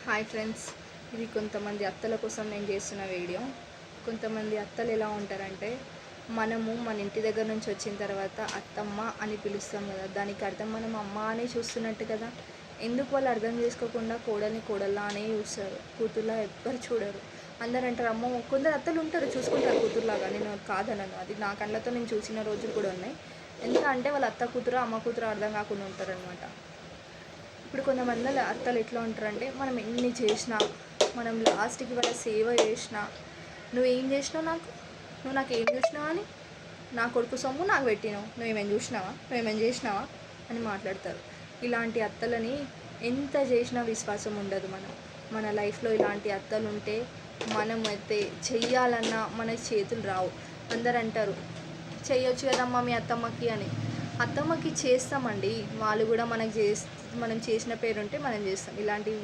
Hi friends, ఇది కొంతమంది అత్తల కోసం నేను చేస్తున్న వీడియో. కొంతమంది అత్తలు ఎలా ఉంటారంటే, మనము మన ఇంటి దగ్గర నుంచి వచ్చిన తర్వాత అత్తమ్మ అని పిలుస్తాం కదా, దానికి అర్థం మనం అమ్మ అనే చూస్తున్నట్టు కదా. ఎందుకు వాళ్ళు అర్థం చేసుకోకుండా కోడల్ని కోడల్లా అనే చూస్తారు, కూతుర్లా ఎవ్వరు చూడరు. అందరు అంటారు అమ్మో, కొందరు అత్తలు ఉంటారు చూసుకుంటారు కూతురులాగా, నేను కాదనను, అది నా కళ్ళతో నేను చూసిన రోజులు కూడా ఉన్నాయి. ఎందుకంటే వాళ్ళ అత్త కూతురు అమ్మ కూతురు అర్థం కాకుండా ఉంటారనమాట. ఇప్పుడు కొంతమంది అత్తలు ఎట్లా ఉంటారంటే, మనం ఎన్ని చేసినా, మనం లాస్ట్కి వాళ్ళ సేవ చేసినా, నువ్వేం చేసినావు నువ్వు నాకు ఏం చూసినావా అని, నా కొడుకు సొమ్ము నాకు పెట్టినావు, నువ్వేమేం చూసినావా, నువ్వేమేం చేసినావా అని మాట్లాడతారు. ఇలాంటి అత్తలని ఎంత చేసినా విశ్వాసం ఉండదు. మన లైఫ్లో ఇలాంటి అత్తలు ఉంటే మనం అయితే చెయ్యాలన్నా మన చేతులు రావు. అందరు అంటారు చెయ్యొచ్చు కదమ్మా మీ అత్తమ్మకి అని. అత్తమ్మకి చేస్తామండి, వాళ్ళు కూడా మనం చేసిన పేరు ఉంటే మనం చేస్తాం. ఇలాంటివి